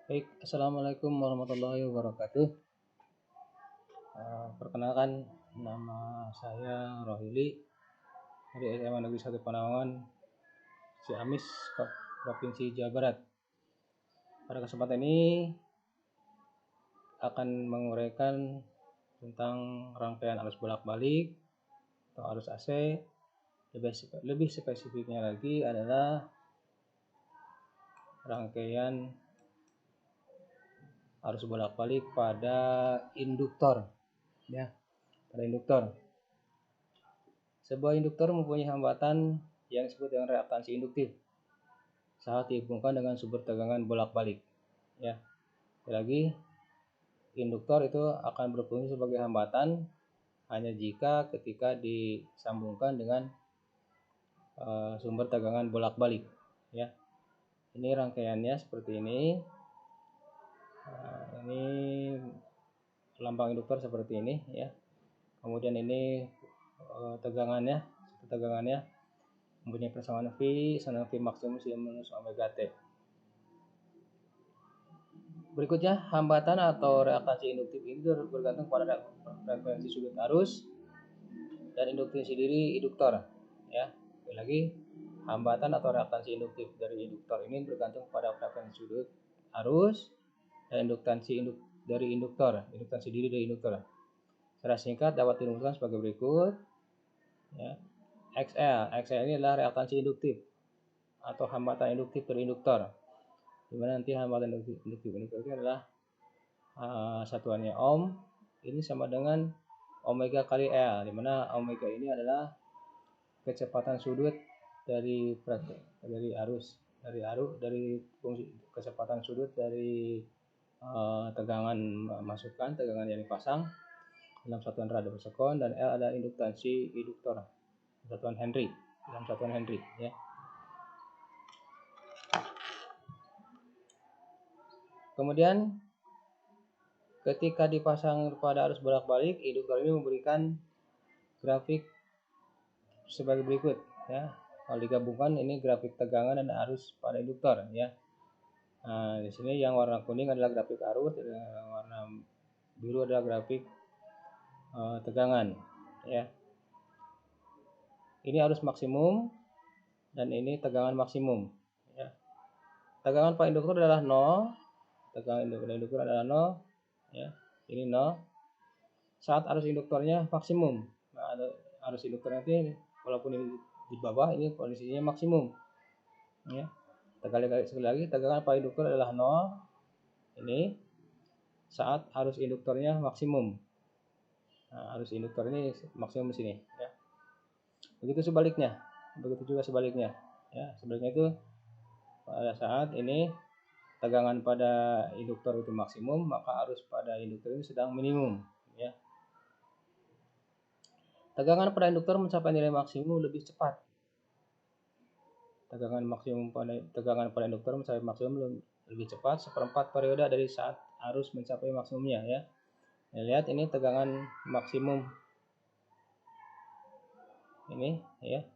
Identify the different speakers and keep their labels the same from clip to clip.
Speaker 1: Baik, Assalamualaikum warahmatullahi wabarakatuh. Perkenalkan, nama saya Rohili dari SMA Negeri 1 Panawangan, Ciamis, Provinsi Jawa Barat. Pada kesempatan ini akan menguraikan tentang rangkaian arus bolak-balik atau arus AC. Lebih spesifiknya lagi adalah rangkaian arus bolak-balik pada induktor, ya, pada induktor. Sebuah induktor mempunyai hambatan yang disebut dengan reaktansi induktif saat dihubungkan dengan sumber tegangan bolak-balik. Ya, lagi induktor itu akan berfungsi sebagai hambatan hanya jika ketika disambungkan dengan sumber tegangan bolak-balik. Ya, ini rangkaiannya seperti ini. Ini lambang induktor seperti ini, ya. Kemudian ini tegangannya mempunyai persamaan V sama V maksimum sinus omega T. Berikutnya, hambatan atau reaktansi induktif ini bergantung pada frekuensi sudut arus dan induktif sendiri induktor. Ya, sekali lagi, hambatan atau reaktansi induktif dari induktor ini bergantung pada frekuensi sudut arus dan induktansi dari induktor diri dari induktor. Secara singkat dapat dirumuskan sebagai berikut. Ya, XL ini adalah reaktansi induktif atau hambatan induktif dari induktor, di mana nanti hambatan induktif ini adalah satuannya ohm. Ini sama dengan omega kali L, di mana omega ini adalah kecepatan sudut dari fungsi kecepatan sudut dari tegangan masukan, tegangan yang dipasang dalam satuan rad per sekon, dan L adalah induktansi induktor dalam satuan Henry, ya. Kemudian ketika dipasang pada arus bolak-balik, induktor ini memberikan grafik sebagai berikut, ya. Kalau digabungkan ini grafik tegangan dan arus pada induktor, ya. Nah, di sini yang warna kuning adalah grafik arus, yang warna biru adalah grafik tegangan, ya. Ini arus maksimum dan ini tegangan maksimum, ya. Tegangan pada induktor adalah 0, tegangan induktor adalah 0, ya. Ini 0 saat arus induktornya maksimum. Nah, arus induktor nanti walaupun ini di bawah, ini kondisinya maksimum, ya. Sekali lagi, tegangan pada induktor adalah 0 ini saat arus induktornya maksimum. Nah, arus induktor ini maksimum di sini, ya. Begitu juga sebaliknya, ya. Sebaliknya itu pada saat ini tegangan pada induktor itu maksimum, maka arus pada induktor ini sedang minimum, ya. Tegangan pada induktor mencapai nilai maksimum lebih cepat. Tegangan pada induktor mencapai maksimum lebih cepat seperempat periode dari saat arus mencapai maksimumnya, ya. Nah, lihat ini tegangan maksimum ini, ya,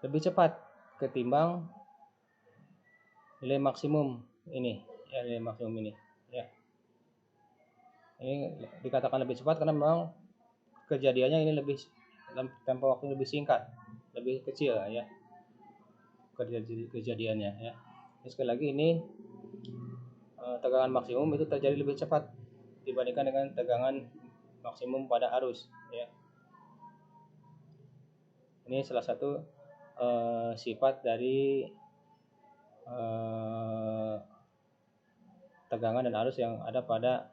Speaker 1: lebih cepat ketimbang nilai maksimum ini, ya, nilai maksimum ini, ya. Ini dikatakan lebih cepat karena memang kejadiannya ini lebih dalam tempo waktu lebih singkat, lebih kecil, ya, kejadiannya, ya. Jadi sekali lagi ini tegangan maksimum itu terjadi lebih cepat dibandingkan dengan tegangan maksimum pada arus, ya. Ini salah satu sifat dari tegangan dan arus yang ada pada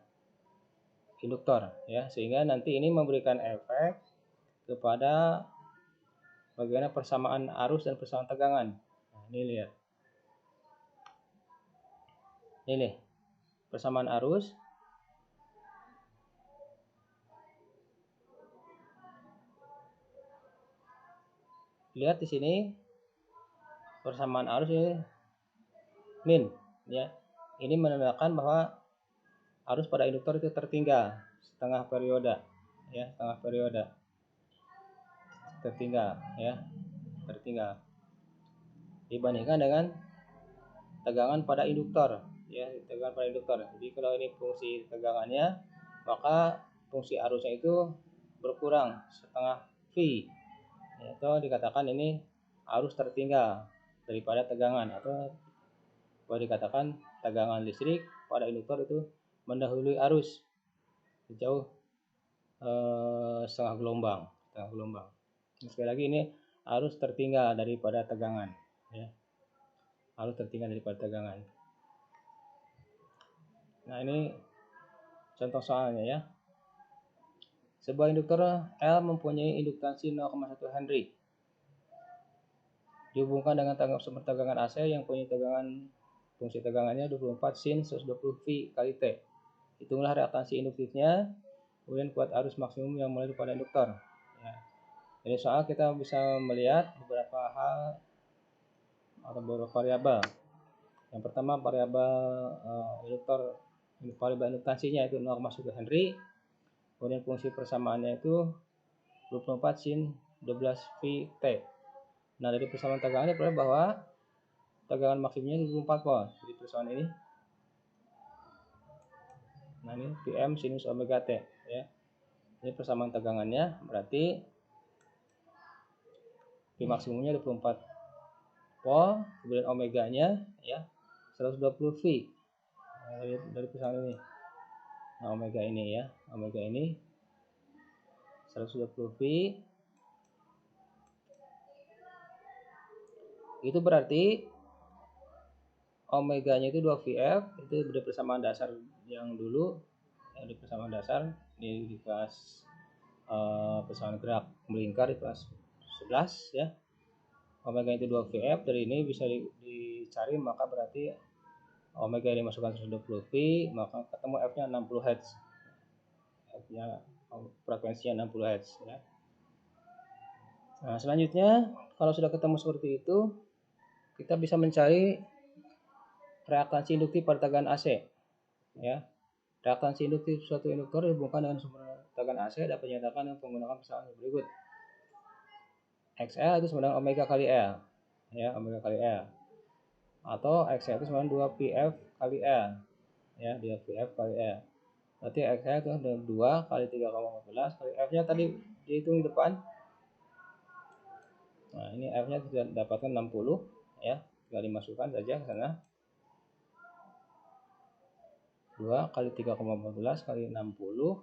Speaker 1: induktor, ya, sehingga nanti ini memberikan efek kepada bagaimana persamaan arus dan persamaan tegangan. Nah, ini lihat, ini persamaan arus lihat di sini persamaan arus ini min, ya. Ini menandakan bahwa arus pada induktor itu tertinggal setengah periode, ya, tertinggal dibandingkan dengan tegangan pada induktor. ya, tegangan pada induktor. Jadi kalau ini fungsi tegangannya, maka fungsi arusnya itu berkurang setengah V, atau dikatakan ini arus tertinggal daripada tegangan, atau boleh dikatakan tegangan listrik pada induktor itu mendahului arus sejauh setengah gelombang. Sekali lagi ini arus tertinggal daripada tegangan, ya. Arus tertinggal daripada tegangan. Nah, ini contoh soalnya ya. Sebuah induktor L mempunyai induktansi 0,1 Henry. Dihubungkan dengan sumber tegangan AC yang punya fungsi tegangannya 24 sin 120 V kali T. Hitunglah reaktansi induktifnya, kemudian kuat arus maksimum yang mulai pada induktor. Ya. Jadi soal kita bisa melihat beberapa hal atau beberapa variabel. Yang pertama variabel induktansinya itu 0,1 Henry. Kemudian fungsi persamaannya itu 24 sin 12 V T. Nah, dari persamaan tegangan diperoleh bahwa tegangan maksimumnya 24 volt. Jadi persamaan ini. Nah, ini Pm sinus omega T, ya. Ini persamaan tegangannya, berarti P maksimumnya 24 volt, kemudian omeganya ya 120 V. Dari persamaan ini. Nah, omega ini ya, omega ini 120 V. Itu berarti omeganya itu 2VF, itu dari persamaan dasar yang dulu, ya, di persamaan dasar di kelas persamaan gerak melingkar di kelas 11 ya. Omega itu 2VF, dari ini bisa dicari, maka berarti omega ini masukkan 120 V, maka ketemu F-nya 60 Hz. F-nya frekuensinya 60 Hz ya. Nah, selanjutnya kalau sudah ketemu seperti itu, kita bisa mencari reaktansi induktif pada tegangan AC. Ya. Reaktansi induktif suatu induktor dihubungkan dengan sumber tegangan AC dapat dinyatakan dengan menggunakan persamaan berikut. XL itu sama dengan omega kali L. Ya, omega kali L. Atau XL itu sama dengan 2PF kali L. Ya, 2PF kali L. Berarti XL itu adalah 2 kali 3,14 kali F-nya tadi dihitung di depan. Nah, ini F-nya sudah dapatkan 60 ya. Tinggal dimasukkan saja ke sana. 2 kali 3,14 kali 60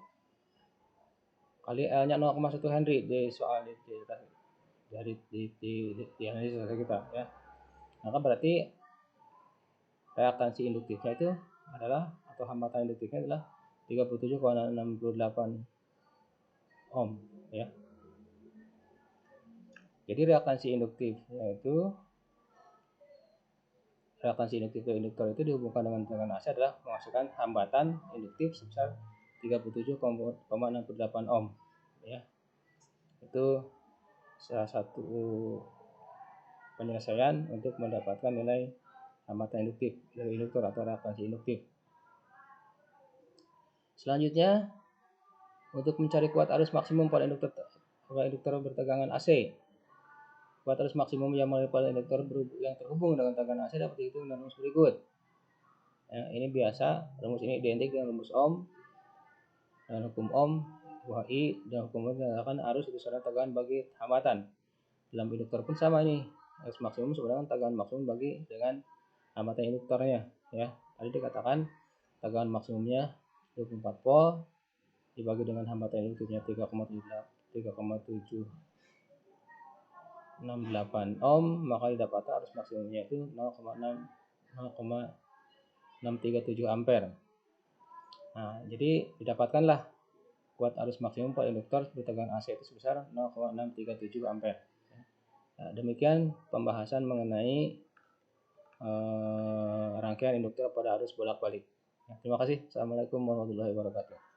Speaker 1: kali L-nya 0,1 Henry di soal di analisis kita ya. Maka berarti reaktansi induktifnya itu adalah, atau hambatan induktifnya adalah 37,68 ohm ya. Jadi reaktansi induktif induktor itu dihubungkan dengan tegangan AC adalah menghasilkan hambatan induktif sebesar 37,68 ohm ya. Itu salah satu penyelesaian untuk mendapatkan nilai hambatan induktif dari induktor atau reaktansi induktif. Selanjutnya, untuk mencari kuat arus maksimum pada induktor bertegangan AC. Kuat arus maksimum yang melalui pada induktor yang terhubung dengan tegangan AC dapat dihitung dengan rumus berikut. Ya, ini biasa, rumus ini identik dengan rumus Ohm dan hukum Ohm bahwa I dan hukum Ohm mengatakan arus itu sama tegangan bagi hambatan. Dalam induktor pun sama ini, arus maksimum sama dengan tegangan maksimum bagi dengan hambatan induktornya ya. Tadi dikatakan tegangan maksimumnya 24 volt dibagi dengan hambatan induktifnya 3,768 ohm, maka didapatkan arus maksimumnya itu 0,637 ampere. Nah, jadi didapatkanlah kuat arus maksimum pada induktor bertegangan AC itu sebesar 0,637 ampere. Nah, demikian pembahasan mengenai rangkaian induktor pada arus bolak-balik. Terima kasih. Assalamualaikum warahmatullahi wabarakatuh.